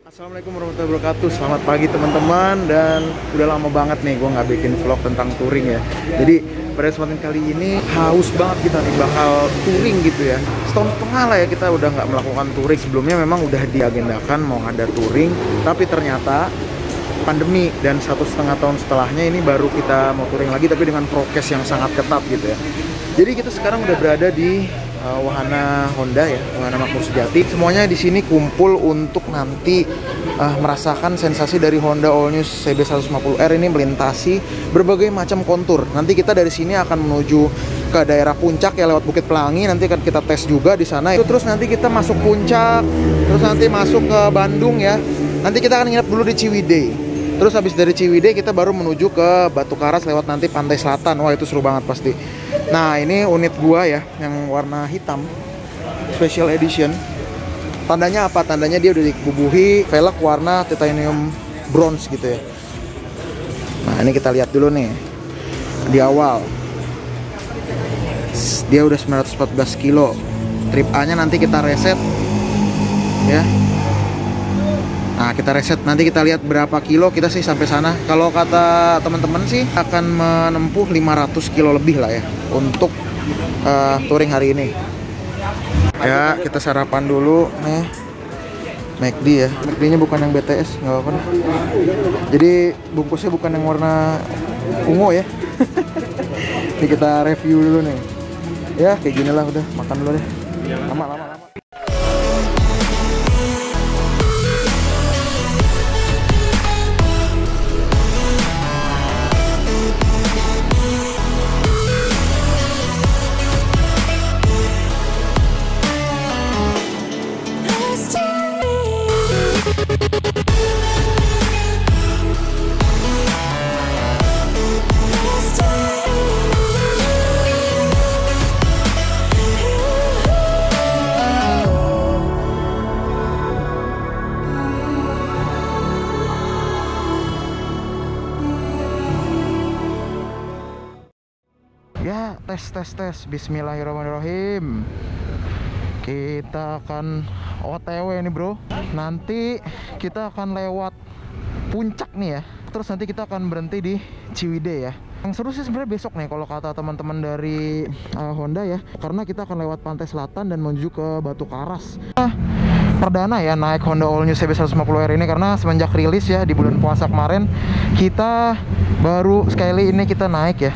Assalamualaikum warahmatullahi wabarakatuh. Selamat pagi teman-teman. Dan udah lama banget nih gue nggak bikin vlog tentang touring ya. Jadi pada kesempatan kali ini haus banget kita nih bakal touring gitu ya. Setahun setengah lah ya kita udah nggak melakukan touring. Sebelumnya memang udah diagendakan mau ada touring, tapi ternyata pandemi dan 1,5 tahun setelahnya ini baru kita mau touring lagi, tapi dengan prokes yang sangat ketat gitu ya. Jadi kita sekarang udah berada di wahana Honda ya, wahana Makmur Sejati. Semuanya di sini kumpul untuk nanti merasakan sensasi dari Honda All New CB 150R ini melintasi berbagai macam kontur. Nanti kita dari sini akan menuju ke daerah puncak ya lewat Bukit Pelangi. Nanti akan kita tes juga di sana. Terus nanti kita masuk puncak, terus nanti masuk ke Bandung ya. Nanti kita akan nginep dulu di Ciwidey. Terus habis dari Ciwidey kita baru menuju ke Batu Karas lewat nanti Pantai Selatan. Wah itu seru banget pasti. Nah ini unit gua ya yang warna hitam Special Edition. Tandanya apa? Tandanya dia udah dibubuhi velg warna titanium bronze gitu ya. Nah ini kita lihat dulu nih di awal. Dia udah 914 kilo. Trip A nya nanti kita reset ya. Nah kita reset, nanti kita lihat berapa kilo kita sih sampai sana. Kalau kata teman-teman sih akan menempuh 500 kilo lebih lah ya untuk touring hari ini. Ya kita sarapan dulu nih, McD ya. McD nya bukan yang BTS, nggak apa-apa. Jadi bungkusnya bukan yang warna ungu ya. Ini kita review dulu nih. Ya kayak gini lah, udah makan dulu deh. Lama-lama. Ya, tes. Bismillahirrahmanirrahim. Kita akan OTW nih bro. Nanti kita akan lewat puncak nih ya. Terus nanti kita akan berhenti di Ciwidey ya. Yang seru sih sebenarnya besok nih kalau kata teman-teman dari Honda ya. Karena kita akan lewat Pantai Selatan dan menuju ke Batu Karas. Perdana ya naik Honda All New CB 150R ini, karena semenjak rilis ya di bulan puasa kemarin kita baru sekali ini kita naik ya.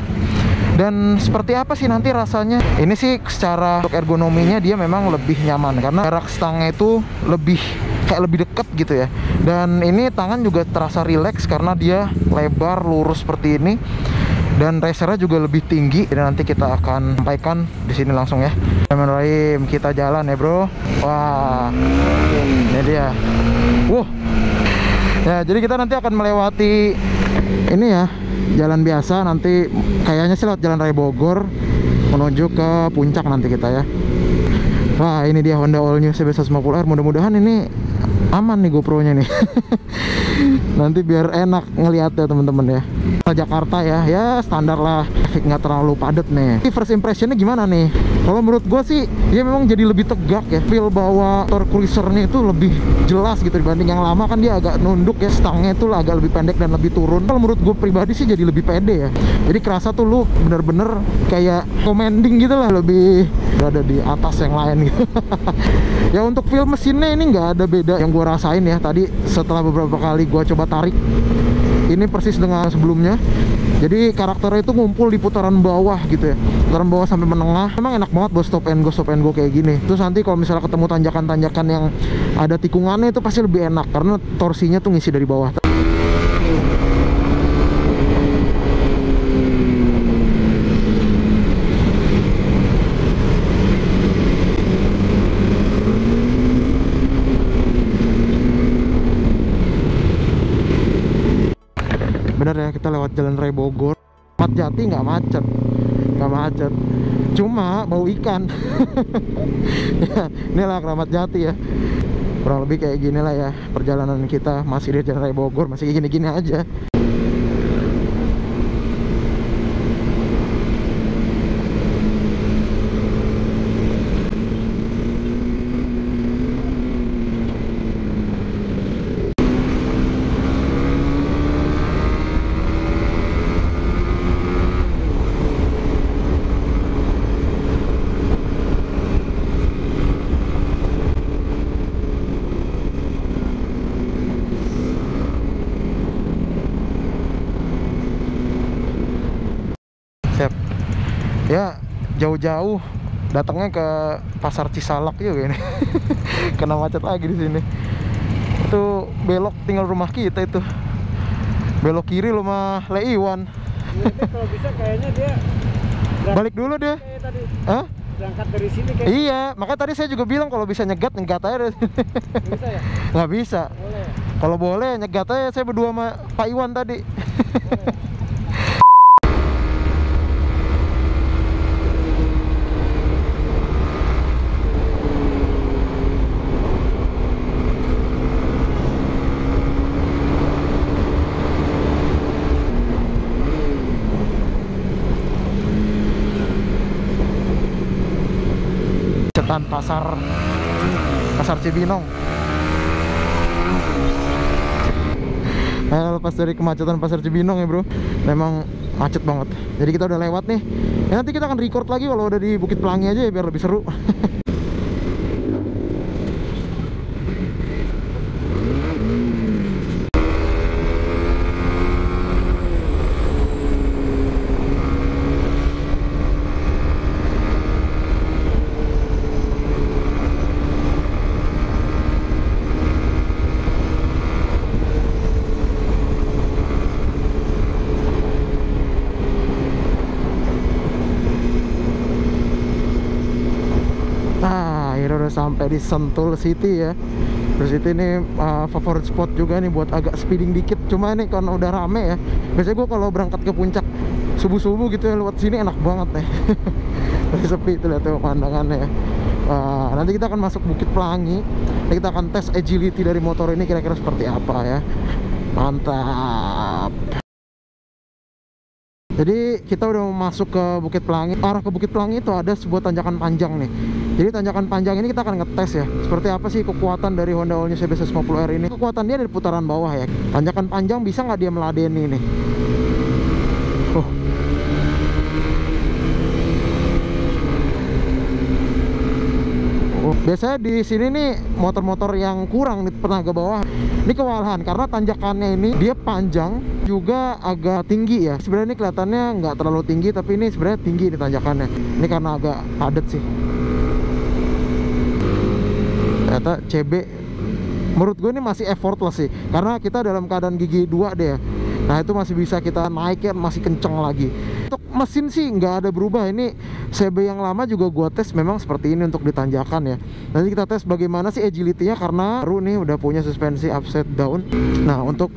Dan seperti apa sih nanti rasanya? Ini sih secara untuk ergonominya dia memang lebih nyaman karena jarak stangnya itu lebih dekat gitu ya. Dan ini tangan juga terasa rileks karena dia lebar lurus seperti ini. Dan racernya juga lebih tinggi. Dan nanti kita akan sampaikan di sini langsung ya. Bismillahirrahmanirrahim, kita jalan ya bro. Wah, ini dia. Ya, jadi kita nanti akan melewati ini ya, jalan biasa. Nanti kayaknya sih lewat Jalan Raya Bogor menuju ke puncak nanti kita ya. Wah ini dia Honda All New CB 150R. Mudah-mudahan ini aman nih GoPro-nya nih. Nanti biar enak ngeliatnya teman-teman ya. Jakarta ya, ya standar lah, nggak terlalu padat nih. First impressionnya gimana nih? Kalau menurut gue sih dia memang jadi lebih tegak ya. Feel bahwa motor cruisernya itu lebih jelas gitu dibanding yang lama, kan dia agak nunduk ya, stangnya itu agak lebih pendek dan lebih turun. Kalau menurut gue pribadi sih jadi lebih pede ya. Jadi kerasa tuh lu bener-bener kayak commanding gitu lah, lebih berada di atas yang lain gitu. Ya untuk feel mesinnya ini nggak ada beda yang gue rasain ya. Tadi setelah beberapa kali gue coba tarik, ini persis dengan sebelumnya. Jadi karakternya itu ngumpul di putaran bawah gitu ya, putaran bawah sampai menengah. Emang enak banget buat stop and go kayak gini. Terus nanti kalau misalnya ketemu tanjakan-tanjakan yang ada tikungannya itu pasti lebih enak karena torsinya tuh ngisi dari bawah. Bener ya, kita lewat Jalan Raya Bogor. Ramat Jati nggak macet, cuma bau ikan. Ya, inilah Ramat Jati ya. Kurang lebih kayak gini lah ya perjalanan kita, masih di Jalan Raya Bogor, masih kayak gini-gini aja. jauh-jauh datangnya ke Pasar Cisalak juga ini. Kena macet lagi di sini. Itu belok tinggal rumah kita itu. Belok kiri rumah Leiwan. Itu kalau bisa kayaknya dia balik dulu deh. Tadi. Hah? Berangkat dari sini kayak. Iya, makanya tadi saya juga bilang kalau bisa nyegat aja deh. Bisa ya? Nggak bisa. Boleh. Kalau boleh nyegat aja, saya berdua sama Pak Iwan tadi. Boleh. Cetan pasar Cibinong. Lepas dari kemacetan pasar Cibinong ya bro, memang macet banget. Jadi kita udah lewat nih. Ya, nanti kita akan record lagi kalau udah di Bukit Pelangi aja ya, biar lebih seru. Udah sampai di Sentul City ya. Terus itu ini favorit spot juga nih buat agak speeding dikit. Cuma ini karena udah rame ya. Biasanya gue kalau berangkat ke puncak subuh-subuh gitu ya, lewat sini enak banget nih. Tapi sepi tuh, lihat tuh pemandangannya ya. Nanti kita akan masuk Bukit Pelangi. Nanti kita akan tes agility dari motor ini kira-kira seperti apa ya. Mantap. Jadi kita udah mau masuk ke Bukit Pelangi. Arah ke Bukit Pelangi itu ada sebuah tanjakan panjang nih. Jadi tanjakan panjang ini kita akan ngetes ya, seperti apa sih kekuatan dari Honda All New CB 150R ini. Kekuatan dia ada di putaran bawah ya. Tanjakan panjang bisa nggak dia meladeni nih? Biasanya di sini nih motor-motor yang kurang di tenaga bawah ini kewalahan karena tanjakannya ini dia panjang juga agak tinggi ya. Sebenarnya ini kelihatannya nggak terlalu tinggi, tapi ini sebenarnya tinggi di tanjakannya. Ini karena agak padat sih. Ternyata CB menurut gue ini masih effortless sih, karena kita dalam keadaan gigi 2 deh ya. Nah itu masih bisa kita naiknya, masih kenceng lagi. Untuk mesin sih nggak ada berubah. Ini CB yang lama juga gua tes memang seperti ini untuk ditanjakan ya. Nanti kita tes bagaimana sih agility-nya, karena baru nih udah punya suspensi upside down. Nah untuk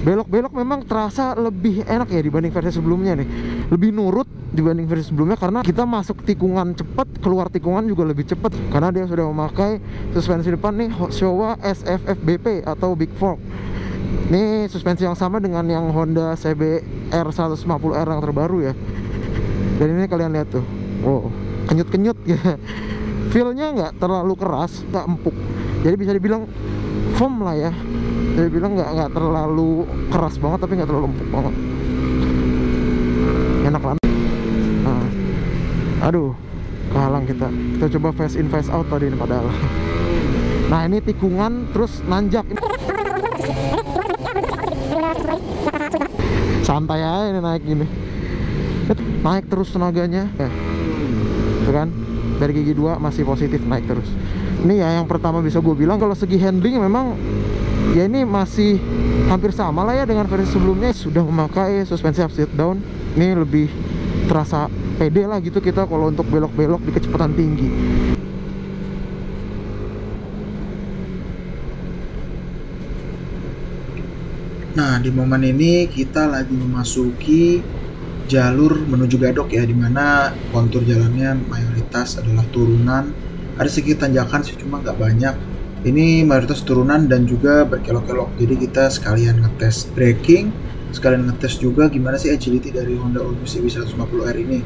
belok-belok memang terasa lebih enak ya dibanding versi sebelumnya nih. Lebih nurut dibanding versi sebelumnya karena kita masuk tikungan cepat, keluar tikungan juga lebih cepat karena dia sudah memakai suspensi depan nih Showa SFFBP atau Big Fork. Ini suspensi yang sama dengan yang Honda CB R150R yang terbaru ya. Dan ini kalian lihat tuh, wow, kenyut-kenyut ya. Feel-nya nggak terlalu keras, nggak empuk. Jadi bisa dibilang foam lah ya. Jadi bilang nggak terlalu keras banget, tapi nggak terlalu empuk banget. Enak banget. Nah, aduh, kehalang kita. Kita coba face in face out tadi ini padahal. Nah ini tikungan terus nanjak. Santai aja ini naik gini. Naik terus tenaganya ya. Itu kan dari gigi 2 masih positif, naik terus. Ini ya yang pertama bisa gue bilang kalau segi handling memang ya ini masih hampir sama lah ya dengan versi sebelumnya. Sudah memakai suspensi upside down, ini lebih terasa pede lah gitu kita kalau untuk belok-belok di kecepatan tinggi. Nah, di momen ini kita lagi memasuki jalur menuju Gadok ya, dimana kontur jalannya mayoritas adalah turunan. Ada sedikit tanjakan sih, cuma nggak banyak. Ini mayoritas turunan dan juga berkelok-kelok. Jadi kita sekalian ngetes braking, sekalian ngetes juga gimana sih agility dari Honda All New CB 150R ini.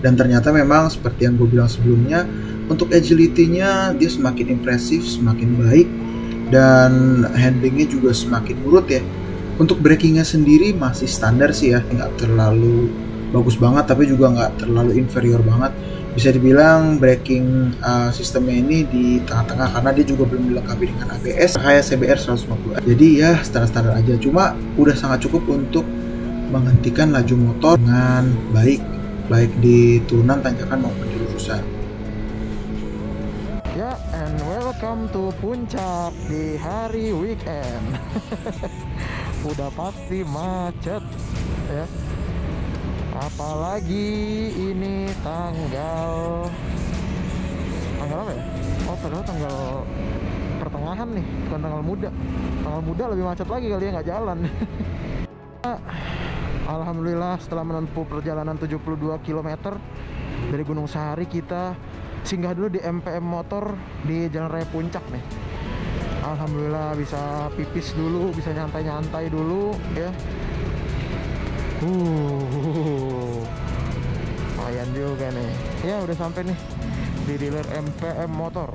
Dan ternyata memang seperti yang gue bilang sebelumnya, untuk agility-nya dia semakin impresif, semakin baik, dan handlingnya juga semakin nurut ya. Untuk brakingnya sendiri masih standar sih ya, nggak terlalu bagus banget tapi juga nggak terlalu inferior banget. Bisa dibilang braking sistemnya ini di tengah-tengah karena dia juga belum dilengkapi dengan ABS kayak CBR 150. Jadi ya standar-standar aja, cuma udah sangat cukup untuk menghentikan laju motor dengan baik. baik di turunan, tanjakan maupun di lurusan. Ya, and welcome to Puncak di hari weekend. Udah pasti macet ya. Apalagi ini tanggal apa ya? Oh, padahal tanggal pertengahan nih, bukan tanggal muda. Tanggal muda lebih macet lagi kali ya, nggak jalan. Alhamdulillah setelah menempuh perjalanan 72 km dari Gunung Sahari, kita singgah dulu di MPM Motor di Jalan Raya Puncak nih. Alhamdulillah bisa pipis dulu, bisa nyantai-nyantai dulu ya. Lumayan juga nih. Ya udah sampai nih di dealer MPM Motor.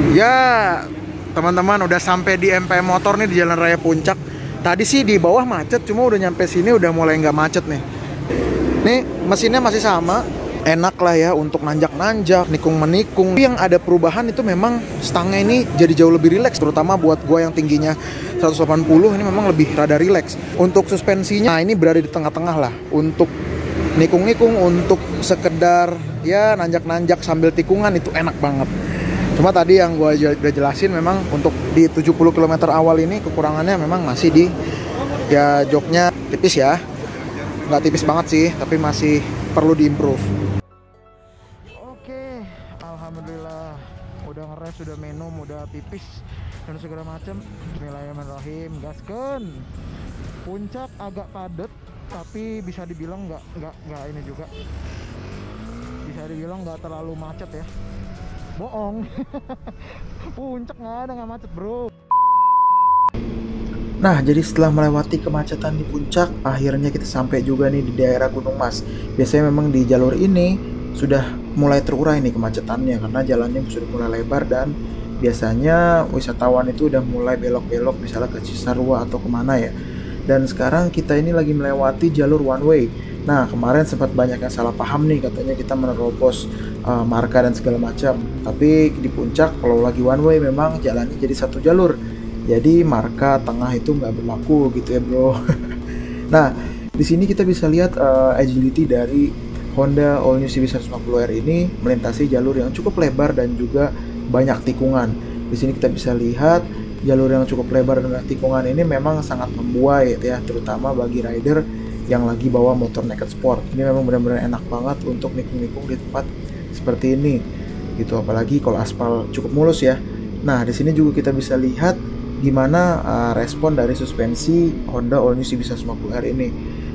Ya, teman-teman udah sampai di MPM Motor nih di Jalan Raya Puncak. Tadi sih di bawah macet, cuma udah nyampe sini udah mulai nggak macet nih. Nih mesinnya masih sama, enak lah ya untuk nanjak-nanjak, nikung-menikung. Yang ada perubahan itu memang stangnya ini jadi jauh lebih rileks, terutama buat gua yang tingginya 180 ini memang lebih rada rileks. Untuk suspensinya, nah ini berada di tengah-tengah lah. Untuk nikung-nikung, untuk sekedar ya nanjak-nanjak sambil tikungan itu enak banget. Cuma tadi yang gue udah jelasin memang untuk di 70 km awal ini kekurangannya memang masih di ya joknya tipis ya. Nggak tipis banget sih, tapi masih perlu diimprove. Oke, alhamdulillah udah ngeres, udah minum, udah pipis dan segala macam. Bismillahirrahmanirrahim, gaskeun. Puncak agak padat, tapi bisa dibilang nggak ini juga. Bisa dibilang nggak terlalu macet ya. Bohong. Puncak nggak macet bro. Nah, jadi setelah melewati kemacetan di puncak, akhirnya kita sampai juga nih di daerah Gunung Mas. Biasanya memang di jalur ini sudah mulai terurai nih kemacetannya karena jalannya sudah mulai lebar dan biasanya wisatawan itu udah mulai belok-belok misalnya ke Cisarua atau kemana ya. Dan sekarang kita ini lagi melewati jalur one way. Nah, kemarin sempat banyak yang salah paham nih, katanya kita menerobos marka dan segala macam. Tapi di puncak kalau lagi one way memang jalannya jadi satu jalur. Jadi marka tengah itu nggak berlaku gitu ya bro. Nah, di sini kita bisa lihat agility dari Honda All New CB150R ini melintasi jalur yang cukup lebar dan juga banyak tikungan. Di sini kita bisa lihat jalur yang cukup lebar dan tikungan ini memang sangat membuai ya, terutama bagi rider yang lagi bawa motor naked sport. Ini memang benar-benar enak banget untuk nikung-nikung di tempat seperti ini gitu, apalagi kalau aspal cukup mulus ya. Nah, di sini juga kita bisa lihat gimana respon dari suspensi Honda All New CB150R ini.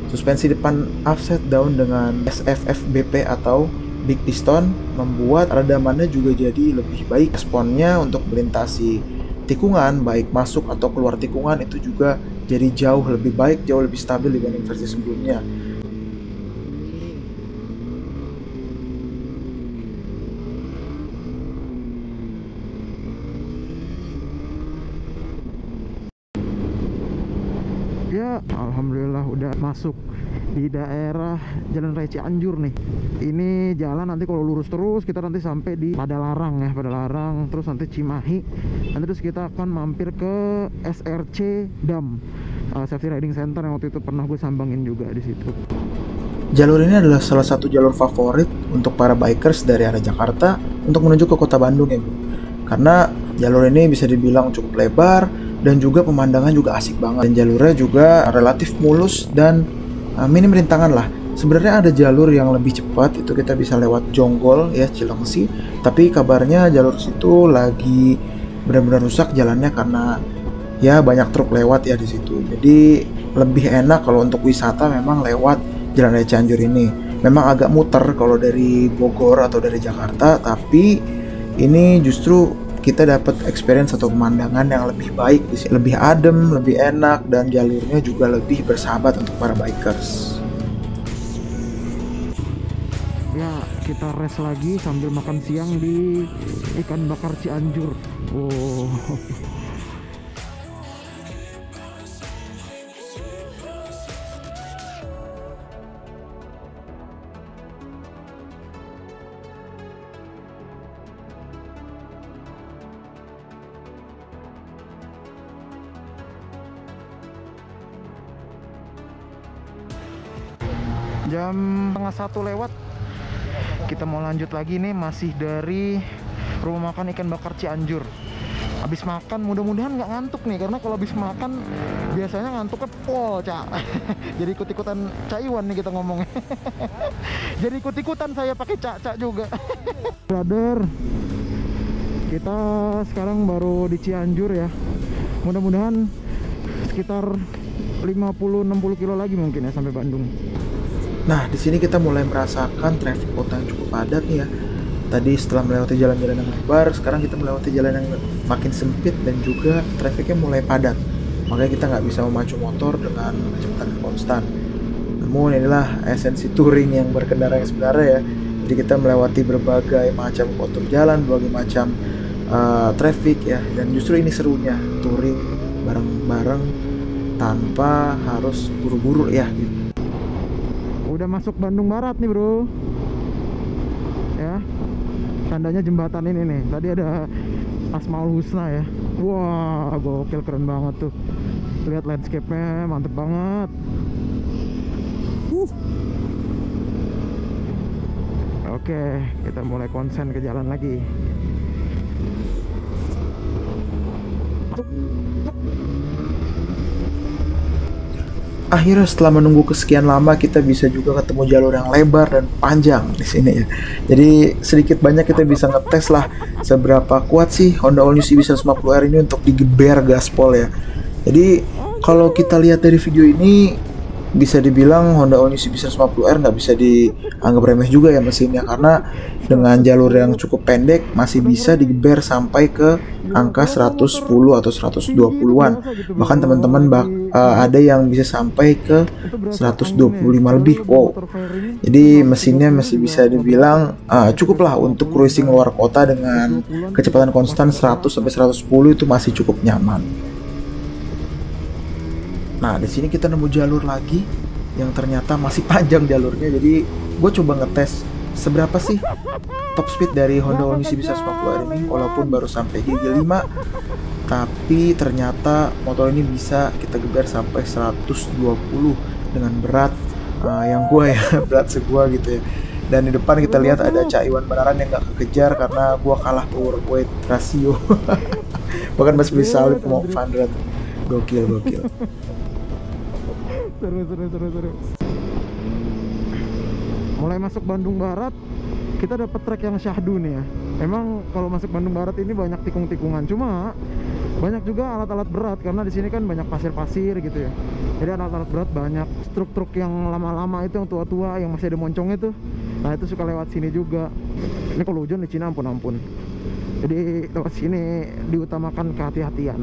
Suspensi depan offset down dengan SFFBP atau big piston membuat redamannya juga jadi lebih baik. Responnya untuk melintasi tikungan baik masuk atau keluar tikungan itu juga jadi jauh lebih baik, jauh lebih stabil dibanding versi sebelumnya. Ya, alhamdulillah udah masuk di daerah Jalan Raya Cianjur nih. Ini jalan nanti kalau lurus terus kita nanti sampai di Padalarang ya, Padalarang, terus nanti Cimahi. Nanti terus kita akan mampir ke SRC Dam, Safety Riding Center yang waktu itu pernah gue sambangin juga di situ. Jalur ini adalah salah satu jalur favorit untuk para bikers dari arah Jakarta untuk menuju ke kota Bandung ya bro. Karena jalur ini bisa dibilang cukup lebar dan juga pemandangan juga asik banget. Dan jalurnya juga relatif mulus dan minim rintangan lah. Sebenarnya ada jalur yang lebih cepat, itu kita bisa lewat Jonggol ya, Cilengsi. Tapi kabarnya jalur situ lagi benar-benar rusak jalannya karena ya banyak truk lewat ya di situ. Jadi lebih enak kalau untuk wisata memang lewat Jalan Raya Cianjur ini. Memang agak muter kalau dari Bogor atau dari Jakarta, tapi ini justru kita dapat experience atau pemandangan yang lebih baik, lebih adem, lebih enak, dan jalurnya juga lebih bersahabat untuk para bikers. kita rest lagi sambil makan siang di ikan bakar Cianjur. Oh. Jam setengah 1 lewat, kita mau lanjut lagi nih, masih dari rumah makan ikan bakar Cianjur. Habis makan mudah-mudahan nggak ngantuk nih, karena kalau habis makan biasanya ngantuknya pol, Cak. Jadi ikut-ikutan Cak Iwan nih kita ngomongnya. Jadi ikut-ikutan saya pakai Cak juga. Brother, kita sekarang baru di Cianjur ya. Mudah-mudahan sekitar 50-60 kilo lagi mungkin ya sampai Bandung. Nah, di sini kita mulai merasakan traffic kota yang cukup padat nih ya. Tadi setelah melewati jalan-jalan yang lebar, sekarang kita melewati jalan yang makin sempit dan juga trafficnya mulai padat. Makanya kita nggak bisa memacu motor dengan kecepatan konstan. Namun inilah esensi touring yang berkendara yang sebenarnya ya. Jadi kita melewati berbagai macam kontur jalan, berbagai macam traffic ya. Dan justru ini serunya, touring bareng-bareng tanpa harus buru-buru ya gitu. Udah masuk Bandung Barat nih bro ya, tandanya jembatan ini nih. Tadi ada Asmaul Husna ya. Wah gokil, keren banget tuh. Lihat landscape-nya, mantep banget. Oke, kita mulai konsen ke jalan lagi. Akhirnya setelah menunggu kesekian lama, kita bisa juga ketemu jalur yang lebar dan panjang di sini ya. Jadi sedikit banyak kita bisa ngetes lah seberapa kuat sih Honda All New CB150R ini untuk digeber gaspol ya. Jadi kalau kita lihat dari video ini, bisa dibilang Honda All New CB150R nggak bisa dianggap remeh juga ya mesinnya, karena dengan jalur yang cukup pendek masih bisa digeber sampai ke angka 110 atau 120-an. Bahkan teman-teman ada yang bisa sampai ke 125 lebih. Wow. Jadi mesinnya masih bisa dibilang cukup lah untuk cruising luar kota dengan kecepatan konstan 100 sampai 110 itu masih cukup nyaman. Nah, di sini kita nemu jalur lagi yang ternyata masih panjang jalurnya. Jadi gue coba ngetes seberapa sih top speed dari Honda All New CB150R ini, walaupun baru sampai gigi 5, tapi ternyata motor ini bisa kita geber sampai 120 dengan berat yang gue ya, berat segua gitu ya. Dan di depan kita lihat ada Cak Iwan beneran yang gak kekejar karena gue kalah power weight ratio. Bahkan masih beli salib mau Vandrat. Gokil. Seru. Mulai masuk Bandung Barat, kita dapat trek yang syahdu nih ya. Emang kalau masuk Bandung Barat ini banyak tikung-tikungan, cuma banyak juga alat-alat berat karena di sini kan banyak pasir-pasir gitu ya. Jadi alat-alat berat banyak, truk-truk yang lama-lama itu, yang tua-tua, yang masih ada moncongnya tuh. Nah itu suka lewat sini juga. Ini kalau hujan di Cina ampun. Jadi lewat sini diutamakan kehati-hatian.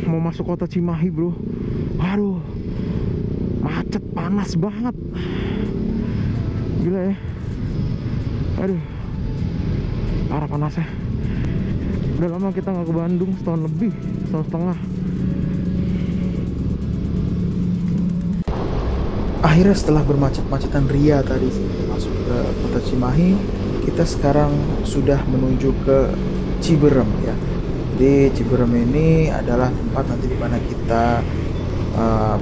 Mau masuk kota Cimahi bro, aduh macet, panas banget, gila ya, aduh parah panasnya. Udah lama kita nggak ke Bandung, setahun lebih, setahun setengah. Akhirnya setelah bermacet-macetan ria tadi masuk ke kota Cimahi, kita sekarang sudah menuju ke Ciberem ya. Jadi Ciberem ini adalah tempat nanti dimana kita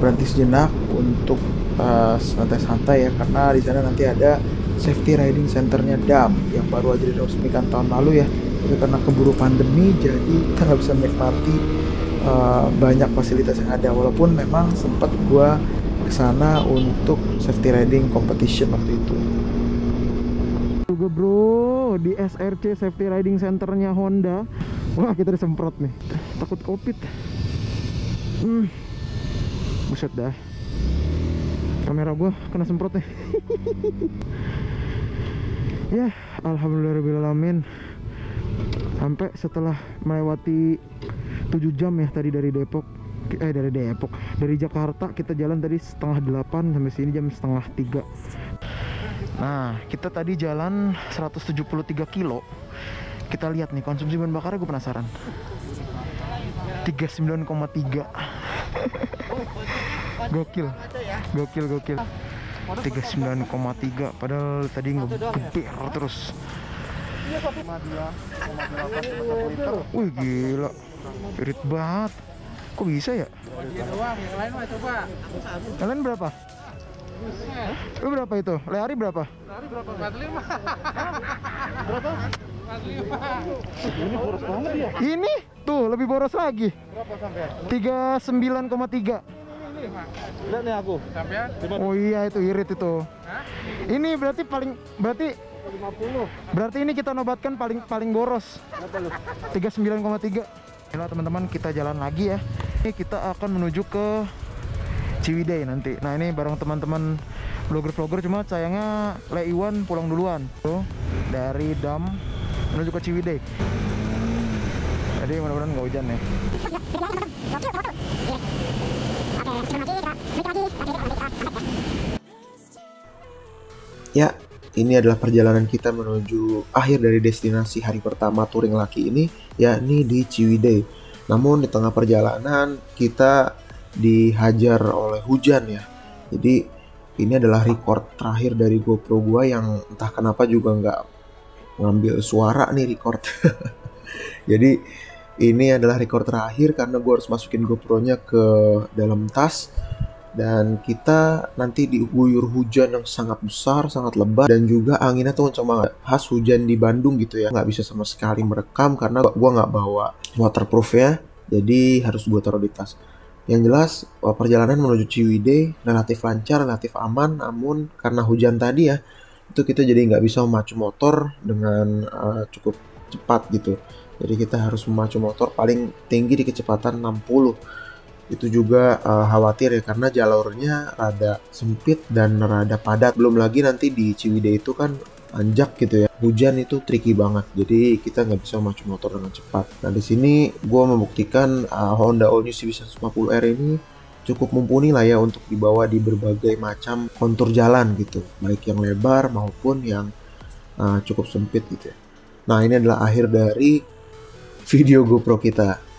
berhenti sejenak untuk santai-santai ya, karena di sana nanti ada safety riding centernya DAM yang baru aja diresmikan tahun lalu ya. Tapi karena keburu pandemi, jadi kita nggak bisa menikmati banyak fasilitas yang ada. Walaupun memang sempat gua kesana untuk safety riding competition waktu itu. Juga bro, di SRC Safety Riding Centernya Honda. Wah kita disemprot nih, takut covid. Buset dah, kamera gua kena semprot nih. Ya alhamdulillahirobbilalamin, sampai setelah melewati 7 jam ya tadi dari Depok. Dari Depok, dari Jakarta kita jalan tadi setengah 8 sampai sini jam setengah 3. Nah, kita tadi jalan 173 kilo. Kita lihat nih konsumsi bahan bakarnya, gue penasaran. 39,3. Gokil. 39,3 padahal tadi ngeber terus. Wih gila, irit banget. Kok bisa ya? Yang lain mah coba. Kalian berapa? Lu berapa itu? Lehari berapa? Lari berapa? 45. Berapa? 45. Ini boros banget ya. Ini tuh lebih boros lagi. Berapa sampean? 39,3. Lihat nih aku. Sampean? Oh iya itu irit itu. Hah? Ini berarti 50. berarti ini kita nobatkan paling boros. 39,3. Nah teman-teman, kita jalan lagi ya. Ini kita akan menuju ke Ciwidey nanti. Nah ini bareng teman-teman vlogger-vlogger, cuma sayangnya Le Iwan pulang duluan. Tuh, dari Dam menuju ke Ciwidey. Jadi mudah-mudahan nggak hujan ya. Ya, ini adalah perjalanan kita menuju akhir dari destinasi hari pertama touring laki ini, yakni di Ciwidey. Namun di tengah perjalanan kita dihajar oleh hujan ya. Jadi ini adalah record terakhir dari GoPro gua yang entah kenapa juga nggak ngambil suara nih record. Jadi ini adalah record terakhir karena gua harus masukin GoPro-nya ke dalam tas. Dan kita nanti diguyur hujan yang sangat besar, sangat lebat, dan juga anginnya tuh kencang banget. Khas hujan di Bandung gitu ya, nggak bisa sama sekali merekam karena gua nggak bawa waterproof ya, jadi harus gua taruh di tas. Yang jelas perjalanan menuju Ciwidey relatif lancar, relatif aman, namun karena hujan tadi ya, itu kita jadi nggak bisa memacu motor dengan cukup cepat gitu. Jadi kita harus memacu motor paling tinggi di kecepatan 60. Itu juga khawatir ya karena jalurnya rada sempit dan rada padat. Belum lagi nanti di Ciwidey itu kan anjak gitu ya. Hujan itu tricky banget. Jadi kita nggak bisa memacu motor dengan cepat. Nah di sini gue membuktikan Honda All New CB150R ini cukup mumpuni lah ya untuk dibawa di berbagai macam kontur jalan gitu. Baik yang lebar maupun yang cukup sempit gitu ya. Nah ini adalah akhir dari video GoPro kita.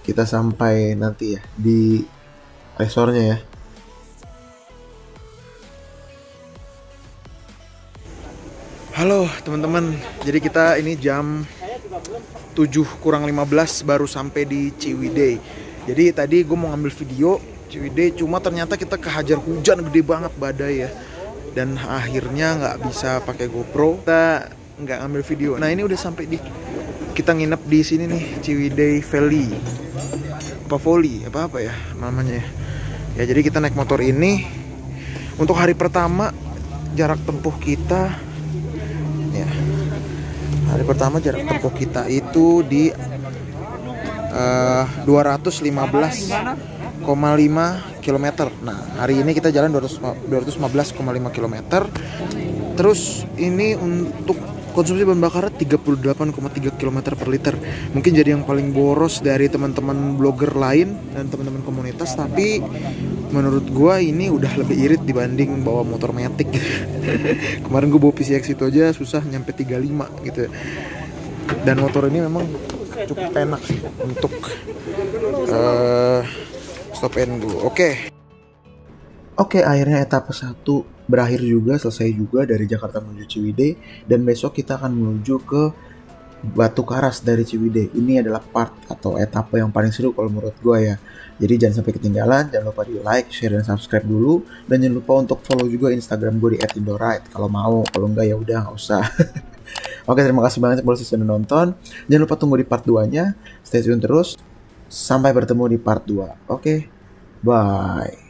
Kita sampai nanti ya di resornya ya. Halo teman-teman, jadi kita ini jam 7:15 baru sampai di Ciwidey. Jadi tadi gue mau ngambil video Ciwidey, cuma ternyata kita kehajar hujan gede banget, badai ya. Dan akhirnya nggak bisa pakai GoPro, kita nggak ngambil video. Nah ini udah sampai kita nginep di sini nih, Ciwidey Valley. Apa ya namanya ya. Jadi kita naik motor ini untuk hari pertama. Jarak tempuh kita ya, hari pertama jarak tempuh kita itu di 215,5 km. Nah hari ini kita jalan 215,5 km. Terus ini untuk konsumsi bahan bakar 38,3 km per liter. Mungkin jadi yang paling boros dari teman-teman blogger lain dan teman-teman komunitas, tapi menurut gua ini udah lebih irit dibanding bawa motor Matic. Kemarin gua bawa PCX itu aja susah nyampe 35 gitu. Dan motor ini memang cukup enak sih untuk stop and go. Oke, akhirnya etapa 1 berakhir juga, selesai juga dari Jakarta menuju Ciwidey. Dan besok kita akan menuju ke Batu Karas dari Ciwidey. Ini adalah part atau etapa yang paling seru kalau menurut gue ya. Jadi jangan sampai ketinggalan, jangan lupa di like, share, dan subscribe dulu. Dan jangan lupa untuk follow juga Instagram gue di @indoride kalau mau. Kalau enggak ya udah nggak usah. Oke, terima kasih banyak buat sudah nonton. Jangan lupa tunggu di part 2-nya. Stay tune terus. Sampai bertemu di part 2. Oke, bye.